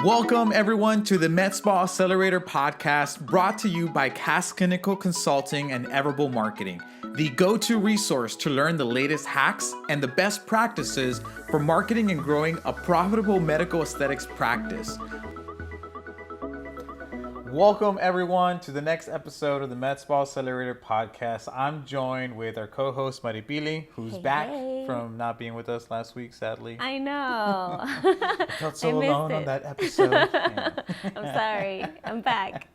Welcome, everyone, to the MedSpa Accelerator podcast brought to you by Cass Clinical Consulting and Everable Marketing, the go-to resource to learn the latest hacks and the best practices for marketing and growing a profitable medical aesthetics practice. Welcome, everyone, to the next episode of the MedSpa Accelerator podcast. I'm joined with our co-host, Maripili, who's back from not being with us last week, sadly. I know. I felt so alone on that episode. Yeah. I'm sorry. I'm back.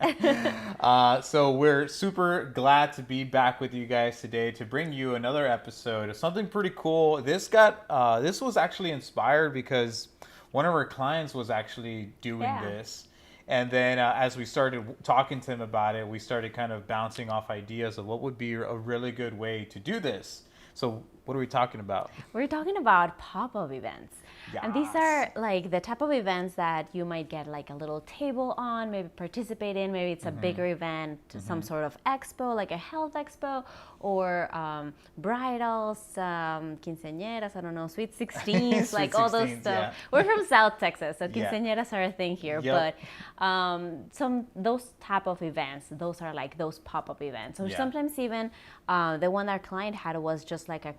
So we're super glad to be back with you guys today to bring you another episode of something pretty cool. This was actually inspired because one of our clients was actually doing this. And then as we started talking to him about it, we started kind of bouncing off ideas of what would be a really good way to do this. So what are we talking about? We're talking about pop-up events. Yes. And these are like the type of events that you might get like a little table on, maybe participate in. Maybe it's a bigger event, some sort of expo, like a health expo, or bridals, quinceañeras, I don't know, sweet 16s, like all those stuff. Yeah. We're from South Texas, so quinceañeras are a thing here. Yep. But those type of events, those are like those pop-up events. Or sometimes even the one our client had was just like a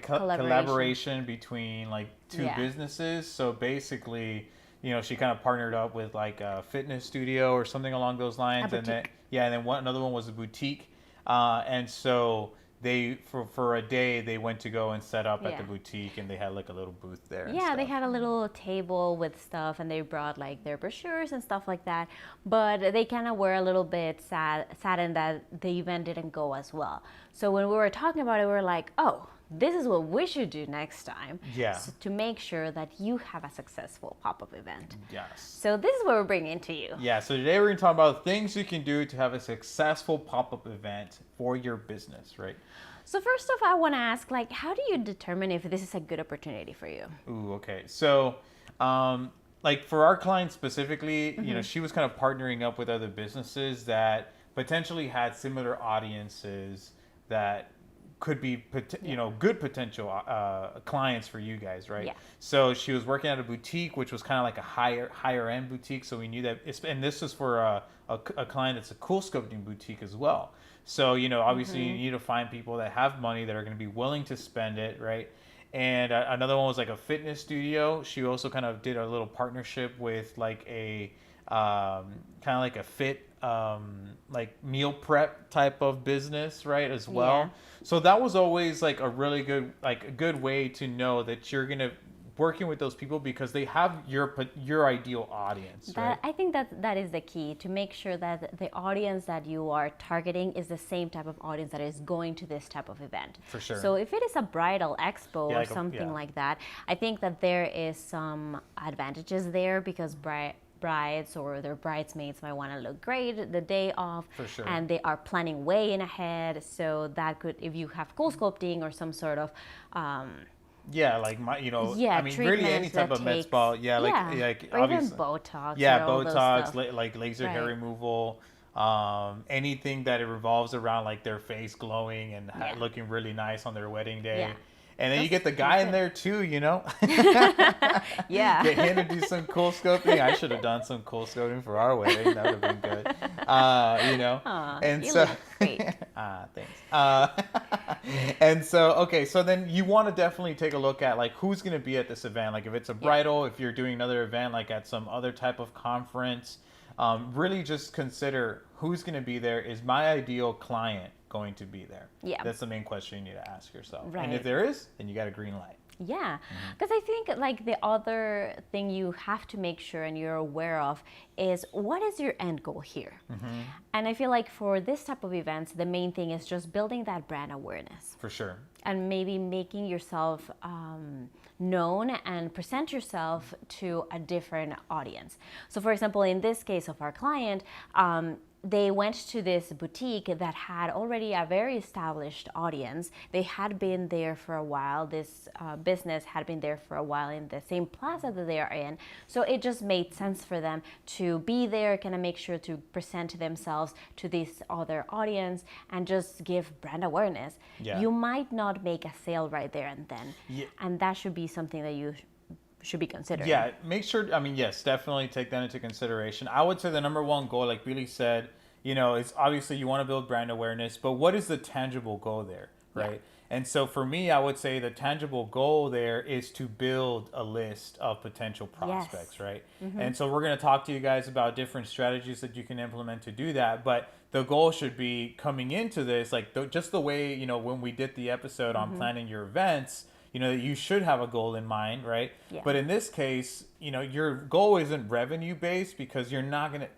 collaboration between like two businesses. So basically, you know, she kind of partnered up with like a fitness studio or something along those lines, and then another one was a boutique, and so they for a day they went to go and set up at the boutique, and they had like a little booth there. Yeah, they had a little table with stuff, and they brought like their brochures and stuff like that. But they kind of were a little bit saddened that the event didn't go as well. So when we were talking about it, we were like, oh, this is what we should do next time. Yeah. So to make sure that you have a successful pop-up event. Yes. So this is what we're bringing to you. Yeah. So today we're going to talk about things you can do to have a successful pop-up event for your business, right? So first off, I want to ask, like, how do you determine if this is a good opportunity for you? Ooh, okay. So, like for our client specifically, you know, she was kind of partnering up with other businesses that potentially had similar audiences that could be, good potential clients for you guys, right? Yeah. So she was working at a boutique, which was kind of like a higher end boutique. So we knew that, and this is for a client that's a cool sculpting boutique as well. So, you know, obviously you need to find people that have money that are going to be willing to spend it, right? And another one was like a fitness studio. She also kind of did a little partnership with like a kind of like a fit like meal prep type of business, right, as well. Yeah. So that was always like a really good way to know that you're gonna working with those people because they have your ideal audience, right? I think that is the key, to make sure that the audience that you are targeting is the same type of audience that is going to this type of event. For sure. So if it is a bridal expo or something like that, I think that there is some advantages there because brides or their bridesmaids might want to look great the day of. For sure. And they are planning way in ahead. So that could, if you have cool sculpting or some sort of really any type of med spa, like or even Botox. Botox, like laser hair removal, anything that it revolves around like their face glowing and looking really nice on their wedding day. Yeah. And then you get the guy in there too, you know? Yeah. Get him to do some cool sculpting. I should have done some cool sculpting for our wedding. That would have been good. You know? Aww, and you look great. Thanks. And so, okay, so then you want to definitely take a look at like who's going to be at this event. Like if it's a bridal, if you're doing another event like at some other type of conference, really just consider who's going to be there. Is my ideal client going to be there? Yeah. That's the main question you need to ask yourself. Right. And if there is, then you got a green light. Yeah, because I think like the other thing you have to make sure and you're aware of is what is your end goal here? And I feel like for this type of events, the main thing is just building that brand awareness. For sure. And maybe making yourself known and present yourself to a different audience. So for example, in this case of our client, they went to this boutique that had already a very established audience. They had been there for a while. This business had been there for a while in the same plaza that they are in. So it just made sense for them to be there, kind of make sure to present themselves to this other audience and just give brand awareness. Yeah. You might not make a sale right there and then. Yeah. And that should be something that you should be considering. Yeah, make sure. I mean, yes, definitely take that into consideration. I would say the number one goal, like Billy said, is obviously you want to build brand awareness, but what is the tangible goal there, Yeah. right? And so for me, I would say the tangible goal there is to build a list of potential prospects, Yes. right? And so we're going to talk to you guys about different strategies that you can implement to do that. But the goal should be coming into this, like just the way, when we did the episode on planning your events, you should have a goal in mind, right? Yeah. But in this case, your goal isn't revenue based because you're not going to,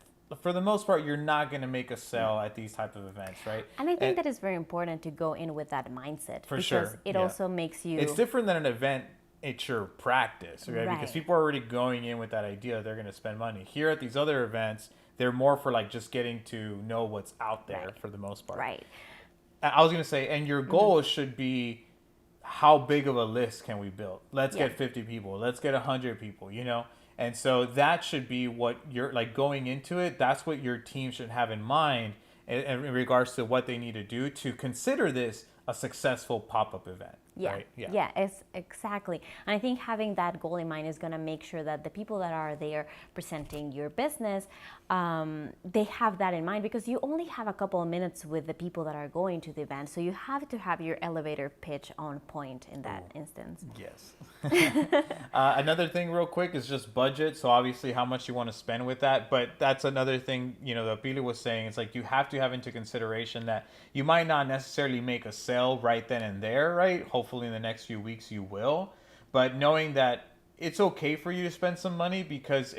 for the most part, you're not going to make a sale at these type of events, right? And I think that is very important to go in with that mindset For because sure, it yeah. also makes you. It's different than an event. It's your practice, right? Because Right. people are already going in with that idea they're going to spend money. Here at these other events, they're more for like just getting to know what's out there Right. for the most part. Right. I was going to say, and your goal should be how big of a list can we build? Let's Yeah. get 50 people. Let's get 100 people, And so that should be what you're like going into it. That's what your team should have in mind in regards to what they need to do to consider this a successful pop-up event. Yeah. Right? Yeah, it's exactly. And I think having that goal in mind is going to make sure that the people that are there presenting your business, they have that in mind because you only have a couple of minutes with the people that are going to the event. So you have to have your elevator pitch on point in that instance. Yes. Another thing real quick is just budget. So obviously how much you want to spend with that. But that's another thing, that Billy was saying. It's like you have to have into consideration that you might not necessarily make a sale right then and there, right? Hopefully in the next few weeks you will. But knowing that it's okay for you to spend some money because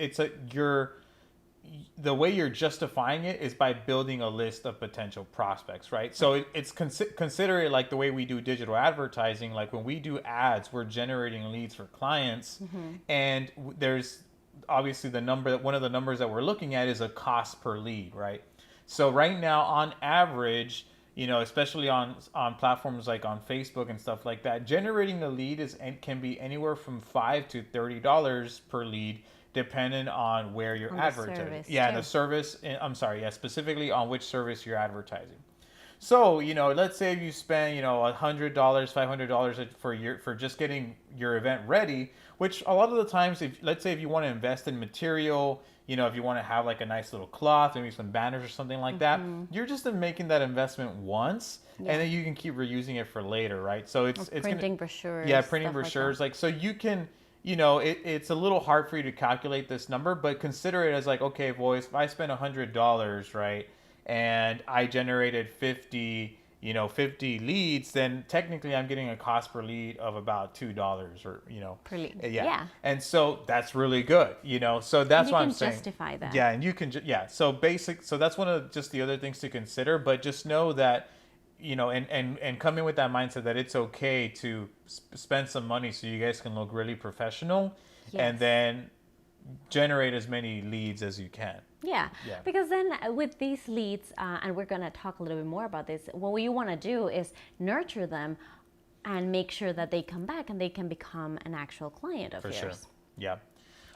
the way you're justifying it is by building a list of potential prospects, right? So consider it like the way we do digital advertising. Like when we do ads, we're generating leads for clients, and there's obviously one of the numbers that we're looking at is a cost per lead, right? So right now, on average, especially on platforms like on Facebook and stuff like that, generating a lead can be anywhere from $5 to $30 per lead, depending on where you're advertising. The service. I'm sorry. Yeah, specifically on which service you're advertising. So, let's say you spend, $100, $500 for just getting your event ready, which a lot of the times, let's say if you want to invest in material, if you want to have like a nice little cloth, maybe some banners or something like that, you're just making that investment once, and then you can keep reusing it for later, right? So it's printing brochures. Yeah, printing brochures. Like so you can, it's a little hard for you to calculate this number, but consider it as like, okay, boys, if I spend $100, right, and I generated 50 leads, then technically I'm getting a cost per lead of about $2 or, per lead. Yeah. And so that's really good, so that's what I'm saying. You can justify that. Yeah. And you can, So that's one of just the other things to consider, but just know that, and come in with that mindset that it's okay to spend some money so you guys can look really professional. Yes. And then generate as many leads as you can. Yeah, because then with these leads, and we're going to talk a little bit more about this, what you want to do is nurture them and make sure that they come back and they can become an actual client of yours. For sure. Yeah.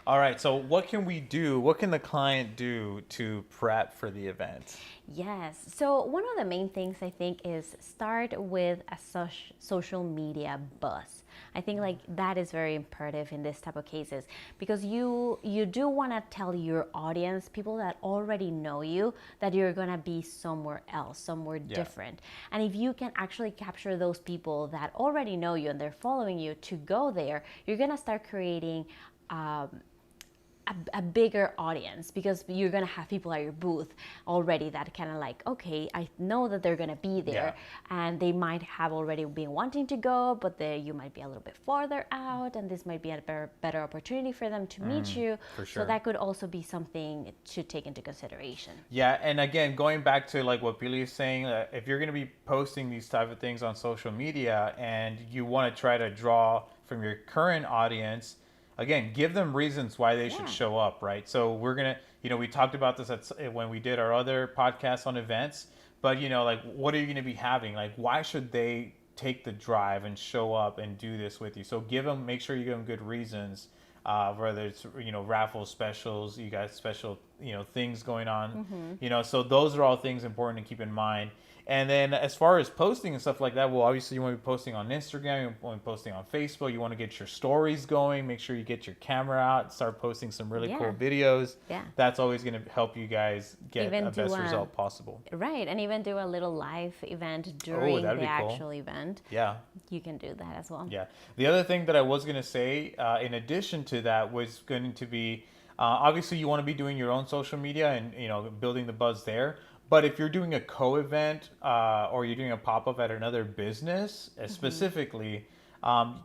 All right. So what can we do? What can the client do to prep for the event? Yes. So one of the main things I think is start with a social media buzz. I think like that is very imperative in this type of cases because you do want to tell your audience, people that already know you, that you're going to be somewhere else, somewhere different. And if you can actually capture those people that already know you and they're following you to go there, you're going to start creating a bigger audience because you're going to have people at your booth already that kind of like, okay, I know that they're going to be there and they might have already been wanting to go, but you might be a little bit farther out and this might be a better opportunity for them to meet you. For sure. So that could also be something to take into consideration. Yeah. And again, going back to like what Billy is saying, if you're going to be posting these type of things on social media and you want to try to draw from your current audience, again, give them reasons why they should show up, right? So we're going to, we talked about this when we did our other podcast on events, but, like, what are you going to be having? Like, why should they take the drive and show up and do this with you? So make sure you give them good reasons, whether it's, raffle specials, you guys special things going on, so those are all things important to keep in mind. And then as far as posting and stuff like that, well, obviously you want to be posting on Instagram, you want to be posting on Facebook, you want to get your stories going, make sure you get your camera out, start posting some really cool videos. Yeah. That's always going to help you guys get Even a best result possible. Right. And even do a little live event during the actual event. Yeah. You can do that as well. Yeah. The other thing that I was going to say, in addition to that, was going to be, obviously you want to be doing your own social media and, building the buzz there. But if you're doing a co-event or you're doing a pop-up at another business, specifically,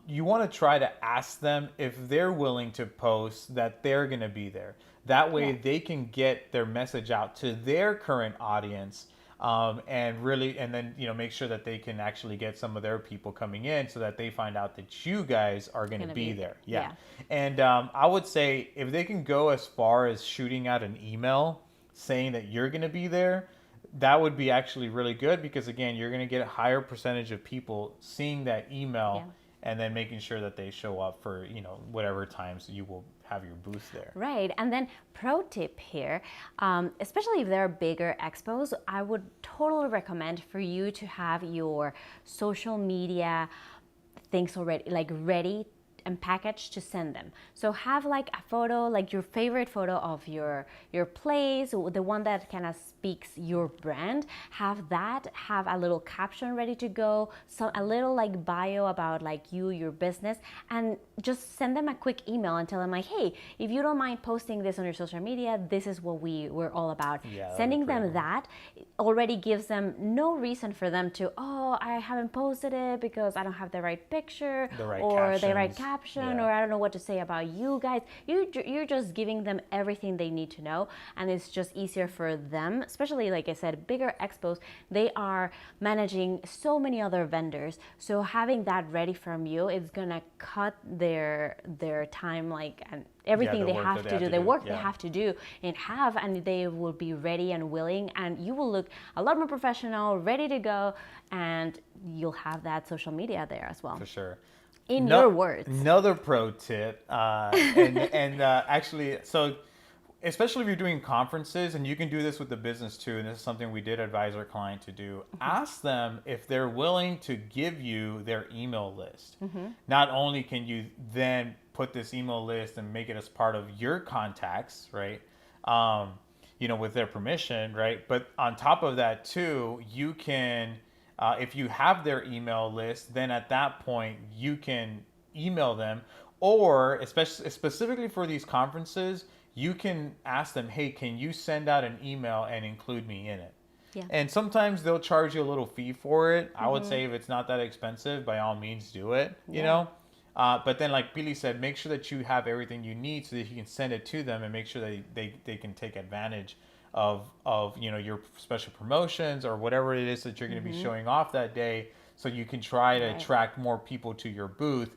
you want to try to ask them if they're willing to post that they're going to be there. That way they can get their message out to their current audience, and then make sure that they can actually get some of their people coming in so that they find out that you guys are going to be there. Yeah. And I would say if they can go as far as shooting out an email saying that you're going to be there, that would be actually really good, because again, you're going to get a higher percentage of people seeing that email and then making sure that they show up for whatever times you will have your booth there. Right. And then pro tip here, especially if there are bigger expos, I would totally recommend for you to have your social media things already ready and packaged to send them. So have like a photo, like your favorite photo of your place, the one that kind of speaks your brand. Have a little caption ready to go, a little like bio about like your business, and just send them a quick email and tell them like, hey, if you don't mind posting this on your social media, this is what we're all about. Sending them that already gives them no reason for them to, I haven't posted it because I don't have the right picture or the right caption, or I don't know what to say about you guys. You're just giving them everything they need to know, and it's just easier for them, especially like I said, bigger expos. They are managing so many other vendors, so having that ready from you is gonna cut their time, and everything they have to do, the work they have to do in half, and they will be ready and willing, and you will look a lot more professional, ready to go, and you'll have that social media there as well. For sure. In your words. Another pro tip, actually, so especially if you're doing conferences, and you can do this with the business too, and this is something we did advise our client to do, ask them if they're willing to give you their email list. Not only can you then put this email list and make it as part of your contacts, right? With their permission, right? But on top of that too, you can, if you have their email list, then at that point you can email them, or especially specifically for these conferences, you can ask them, hey, can you send out an email and include me in it? Yeah. And sometimes they'll charge you a little fee for it. I would say if it's not that expensive, by all means do it, you know? But then like Billy said, make sure that you have everything you need so that you can send it to them and make sure that they can take advantage of your special promotions or whatever it is that you're going to be showing off that day, so you can try to attract more people to your booth.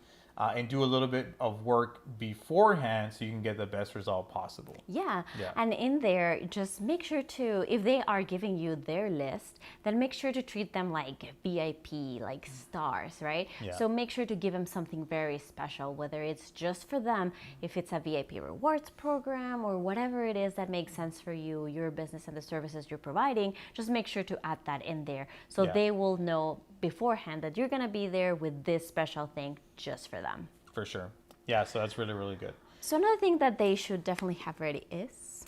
And do a little bit of work beforehand so you can get the best result possible. Yeah. And in there, just make sure to, if they are giving you their list, then make sure to treat them like VIP, like stars, right? So make sure to give them something very special, whether it's just for them, if it's a VIP rewards program or whatever it is that makes sense for you, your business and the services you're providing, just make sure to add that in there so they will know beforehand that you're going to be there with this special thing just for them. For sure. Yeah, so that's really, really good. So another thing that they should definitely have ready is?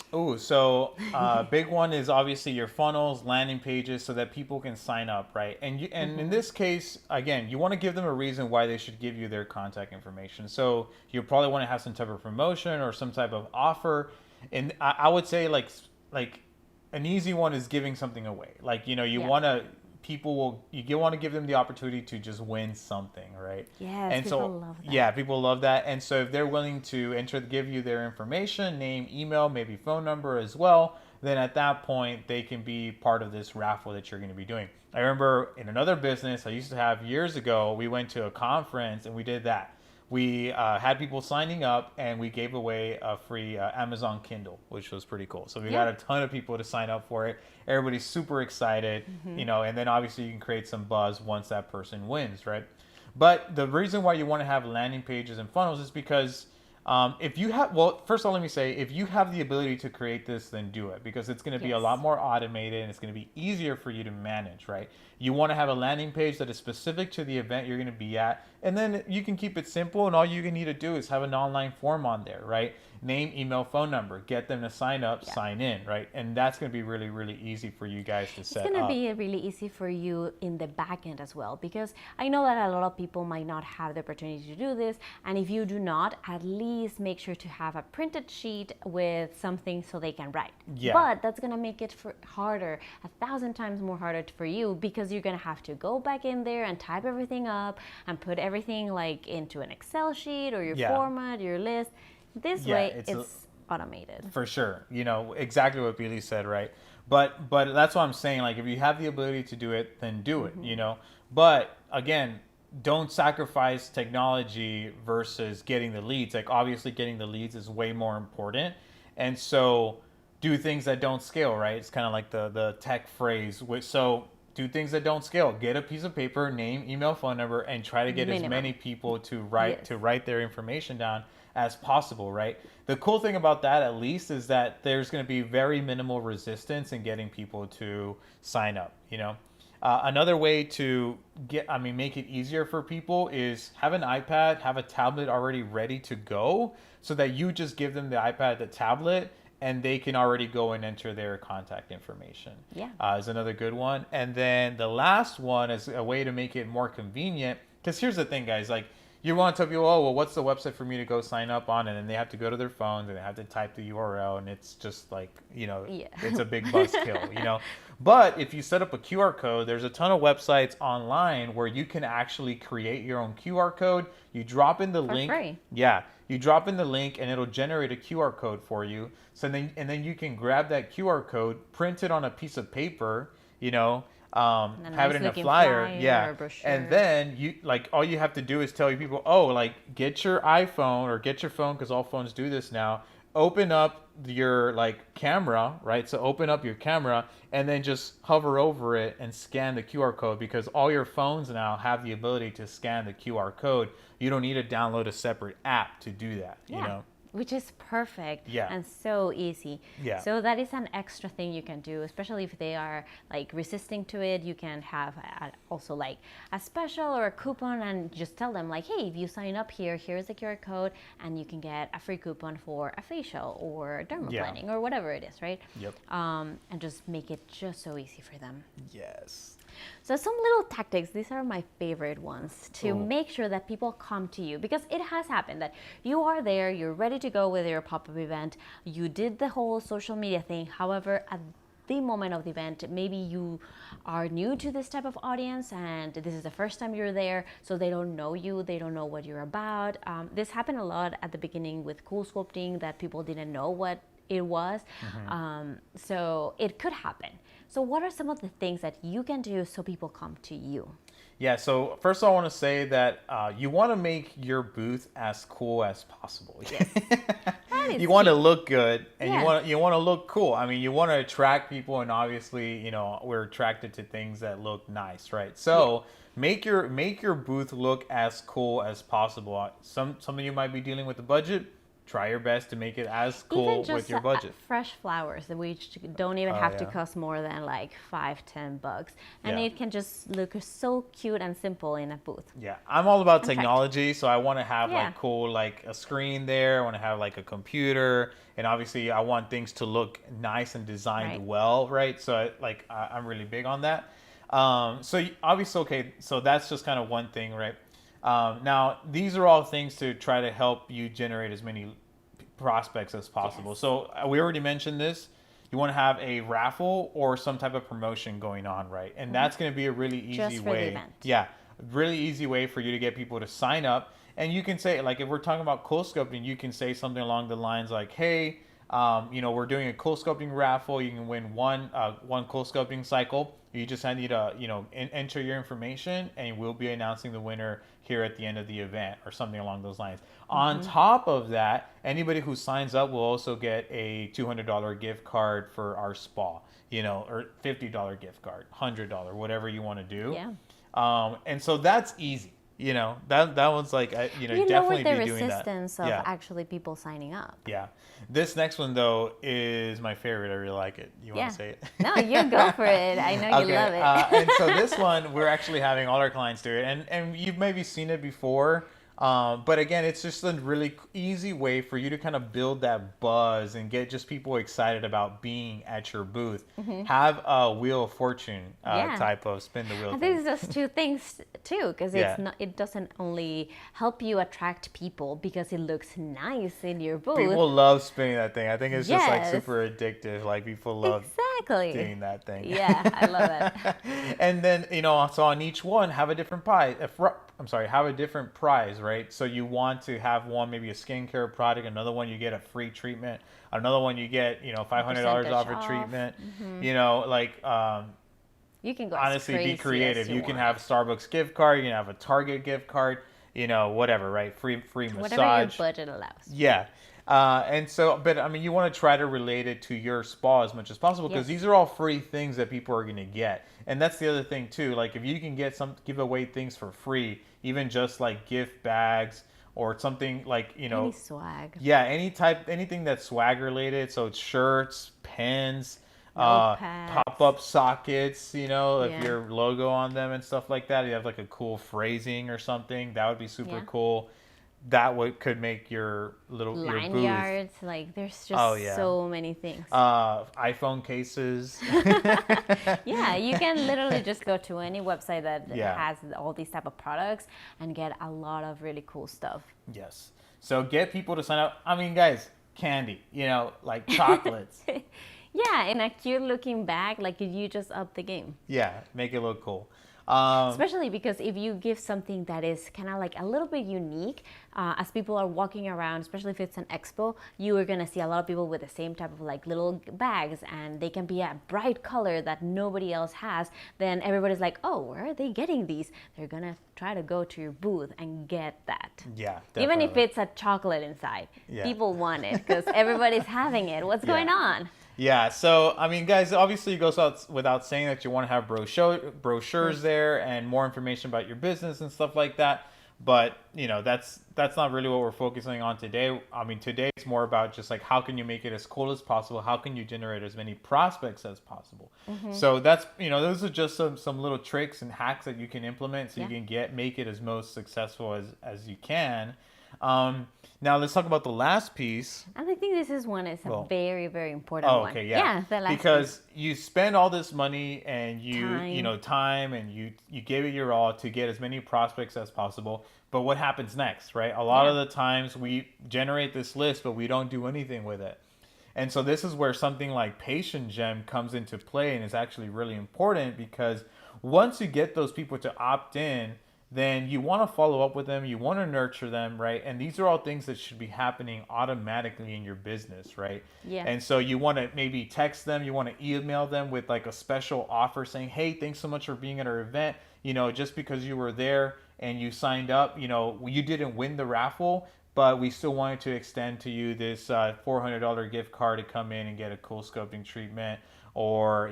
Big one is obviously your funnels, landing pages, so that people can sign up, right? And in this case, again, you want to give them a reason why they should give you their contact information. So you probably want to have some type of promotion or some type of offer. And I would say like an easy one is giving something away. Like, you want to... you want to give them the opportunity to just win something, right? Yes, and people love that. Yeah, people love that. And so if they're willing to give you their information, name, email, maybe phone number as well, then at that point they can be part of this raffle that you're going to be doing. I remember in another business I used to have years ago, we went to a conference and we did that. We had people signing up and we gave away a free Amazon Kindle, which was pretty cool. So we got a ton of people to sign up for it. Everybody's super excited, and then obviously you can create some buzz once that person wins, right? But the reason why you want to have landing pages and funnels is because If you have, well, first of all, let me say, if you have the ability to create this, then do it, because it's going to be a lot Yes. more automated and it's going to be easier for you to manage, right? You want to have a landing page that is specific to the event you're going to be at, and then you can keep it simple, and all you need to do is have an online form on there, right? Name, email, phone number, get them to sign up, Yeah. sign in, right? And that's going to be really, really easy for you guys to It's set going to up. be really easy for you in the back end as well, because I know that a lot of people might not have the opportunity to do this. And if you do not, at least make sure to have a printed sheet with something so they can write. Yeah. But that's going to make it harder, 1,000 times more harder for you, because you're going to have to go back in there and type everything up and put everything like into an Excel sheet or your Yeah. format, your list. This Yeah, way, it's automated. For sure. Exactly what Billy said, right? But that's what I'm saying. Like, if you have the ability to do it, then do it. But again, don't sacrifice technology versus getting the leads. Like, obviously getting the leads is way more important. And so do things that don't scale, right? It's kind of like the tech phrase. So do things that don't scale. Get a piece of paper, name, email, phone number, and try to get as many people to write their information down as possible, right? The cool thing about that, at least, is that there's going to be very minimal resistance in getting people to sign up. Another way to make it easier for people is have an iPad, have a tablet already ready to go, so that you just give them the iPad, the tablet, and they can already go and enter their contact information. Yeah. Is another good one. And then the last one is a way to make it more convenient. Because here's the thing, guys, like, you want to tell people, oh, well, what's the website for me to go sign up on? And then they have to go to their phones and they have to type the URL, and it's just like, it's a big buzzkill. But if you set up a QR code, there's a ton of websites online where you can actually create your own QR code. You drop in the link. Free. Yeah. You drop in the link and it'll generate a QR code for you. And then you can grab that QR code, print it on a piece of paper, have it in a flyer, yeah, and then all you have to do is tell your people, oh, like, get your iPhone or get your phone, because all phones do this now. Open up your camera, right? So open up your camera and then just hover over it and scan the QR code, because all your phones now have the ability to scan the QR code. You don't need to download a separate app to do that. Which is perfect. Yeah. And so easy. Yeah. So that is an extra thing you can do, especially if they are resisting to it. You can have also a special or a coupon, and just tell them hey, if you sign up here's the QR code, and you can get a free coupon for a facial or dermaplaning or whatever it is, right? Yep. And just make it just so easy for them. Yes. So some little tactics, these are my favorite ones, to make sure that people come to you, because it has happened that you are there, you're ready to go with your pop-up event, you did the whole social media thing. However, at the moment of the event, maybe you are new to this type of audience and this is the first time you're there, so they don't know you, they don't know what you're about. This happened a lot at the beginning with Cool Sculpting, that people didn't know what it was. So it could happen. So what are some of the things that you can do so people come to you? Yeah, so first of all, I want to say that you want to make your booth as cool as possible. Yes. You want to look good, and Yes. you want to look cool. I mean, you want to attract people, and obviously, we're attracted to things that look nice, right? So make your booth look as cool as possible. Some of you might be dealing with the budget. Try your best to make it as cool Even just with your budget. fresh flowers, which don't even have to cost more than $5-10, and it can just look so cute and simple in a booth. Yeah, I'm all about technology, so I want to have cool a screen there. I want to have a computer, and obviously I want things to look nice and designed well, right? So I'm really big on that. So obviously, so that's just kind of one thing, right? Now, these are all things to try to help you generate as many prospects as possible. Yes. So we already mentioned this. You want to have a raffle or some type of promotion going on, right? And that's going to be a really easy way. The event. Yeah, really easy way for you to get people to sign up. And you can say, if we're talking about Cool Sculpting, you can say something along the lines like, hey, we're doing a Cool Sculpting raffle. You can win one Cool Sculpting cycle. You just need to, enter your information, and we'll be announcing the winner here at the end of the event, or something along those lines. On top of that, anybody who signs up will also get a $200 gift card for our spa, or $50 gift card, $100, whatever you want to do. Yeah. And so that's easy. that one's like, You lower definitely the be doing that. resistance of Yeah. actually people signing up. Yeah. This next one though is my favorite. I really like it. You want Yeah. to say it? No, you go for it. I know you love Okay. it. And so this one, we're actually having all our clients do it, and you've maybe seen it before. But again, it's just a really easy way for you to kind of build that buzz and get just people excited about being at your booth. Have a Wheel of Fortune Yeah. type of spin the wheel I thing. think it's just two things too, because Yeah. it doesn't only help you attract people because it looks nice in your booth. People love spinning that thing. I think it's just like Yes. super addictive. Like people love Exactly. doing that thing. Yeah, I love it. And then, so on each one, have a different prize. I'm sorry, have a different prize, right? So you want to have one, maybe a skincare product, another one you get a free treatment, another one you get, $500 off a Percentage treatment. You can go Honestly, as be crazy creative. as you You can want. have Starbucks gift card, you can have a Target gift card, whatever, right? Free Whatever your massage. budget allows. Yeah. And so, but I mean, you want to try to relate it to your spa as much as possible because Yes. these are all free things that people are going to get. And that's the other thing too. Like if you can give away things for free, even just like gift bags or something like, Any swag. yeah, anything that's swag related. So it's shirts, pens, Notepads. pop-up sockets, if Yeah. your logo on them and stuff like that. You have like a cool phrasing or something. That would be super Yeah. cool. That could make your booth. Lanyards, like there's just Oh, yeah. so many things. iPhone cases. Yeah, you can literally just go to any website that Yeah. has all these type of products and get a lot of really cool stuff. Yes. So get people to sign up. I mean, guys, candy, like chocolates. Yeah, and you're looking back, like you just up the game. Yeah, make it look cool. Especially because if you give something that is kind of like a little bit unique, as people are walking around, especially if it's an expo, you are gonna see a lot of people with the same type of like little bags, and they can be a bright color that nobody else has. Then everybody's like, oh, where are they getting these? They're gonna try to go to your booth and get that. Yeah, Even if definitely. it's a chocolate inside, Yeah. people want it because everybody's having it. What's going on? Yeah, so I mean, guys, obviously it goes out without saying that you want to have brochures there and more information about your business and stuff like that. But that's not really what we're focusing on today. I mean, today it's more about just like how can you make it as cool as possible? How can you generate as many prospects as possible? So that's those are just some little tricks and hacks that you can implement so you can make it as most successful as you can. Now let's talk about the last piece. And I think this is Well, a very, very important one. okay, yeah. The last Because you spend all this money and Time. time and you give it your all to get as many prospects as possible. But what happens next, right? A lot of the times we generate this list, but we don't do anything with it. And so this is where something like Patient Gem comes into play and is actually really important because once you get those people to opt in, then you want to follow up with them, you want to nurture them, right? And these are all things that should be happening automatically in your business, right? Yeah. And so you want to maybe text them, you want to email them with like a special offer saying, hey, thanks so much for being at our event. Just because you were there and you signed up, you didn't win the raffle, but we still wanted to extend to you this $400 gift card to come in and get a cool sculpting treatment or,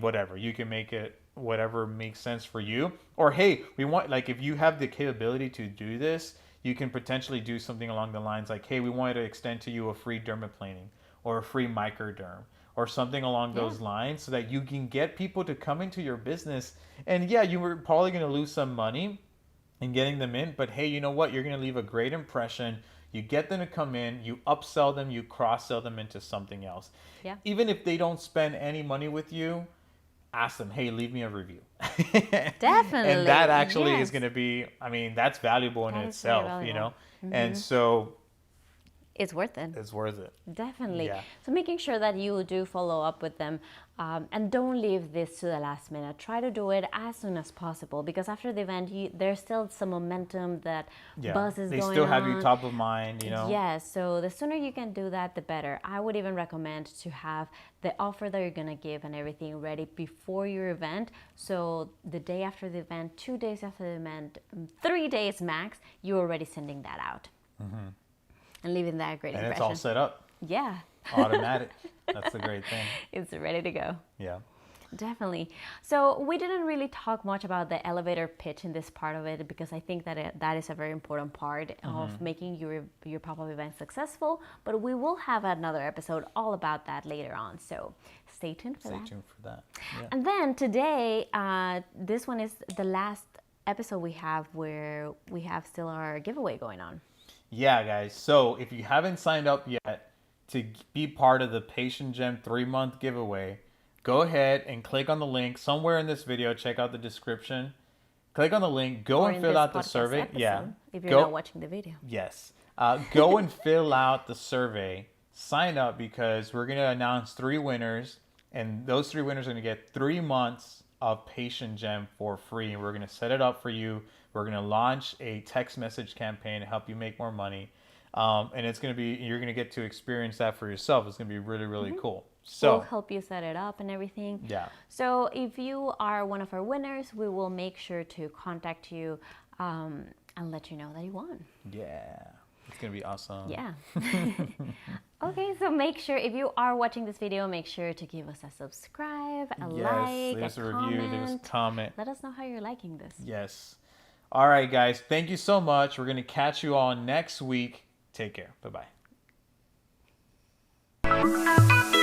whatever. You can make it whatever makes sense for you. Or hey, we want, like, if you have the capability to do this, you can potentially do something along the lines like, hey, we wanted to extend to you a free dermaplaning or a free microderm or something along those lines so that you can get people to come into your business. And yeah, you were probably going to lose some money in getting them in, but hey, you know what? You're going to leave a great impression. You get them to come in, you upsell them, you cross-sell them into something else. Yeah. Even if they don't spend any money with you, ask them, hey, leave me a review. Definitely. And that actually Yes. is going to be, that's valuable in That is very itself, valuable. And so It's worth it. it's worth it. Definitely. Yeah. So making sure that you do follow up with them and don't leave this to the last minute. Try to do it as soon as possible because after the event, there's still some momentum that buzz is They going still on. have you top of mind, Yes, so the sooner you can do that, the better. I would even recommend to have the offer that you're gonna give and everything ready before your event. So the day after the event, 2 days after the event, 3 days max, you're already sending that out. And leaving that great And impression. it's all set up, Yeah, automatic. That's the great thing. it's ready to go. Yeah. Definitely. So we didn't really talk much about the elevator pitch in this part of it because I think that that is a very important part of making your pop-up event successful. But we will have another episode all about that later on. So stay tuned for that. Stay tuned for that. Yeah. And then today, this one is the last episode we have where we have still our giveaway going on. Yeah, guys. So if you haven't signed up yet to be part of the Patient Gem 3-month giveaway, go ahead and click on the link somewhere in this video. Check out the description. Click on the link. Go and fill out the survey. Yeah. If you're not watching the video. Yes. Go and fill out the survey. Sign up because we're going to announce 3 winners. And those 3 winners are going to get 3 months of Patient Gem for free. And we're going to set it up for you. We're going to launch a text message campaign to help you make more money. And it's going to be, you're going to get to experience that for yourself. It's going to be really, really cool. So we'll help you set it up and everything. Yeah. So if you are one of our winners, we will make sure to contact you and let you know that you won. Yeah. It's going to be awesome. Yeah. Okay, so make sure, if you are watching this video, make sure to give us a subscribe, a like, leave us a comment. review, leave us a comment. Let us know how you're liking this. Yes. All right, guys. Thank you so much. We're going to catch you all next week. Take care. Bye-bye.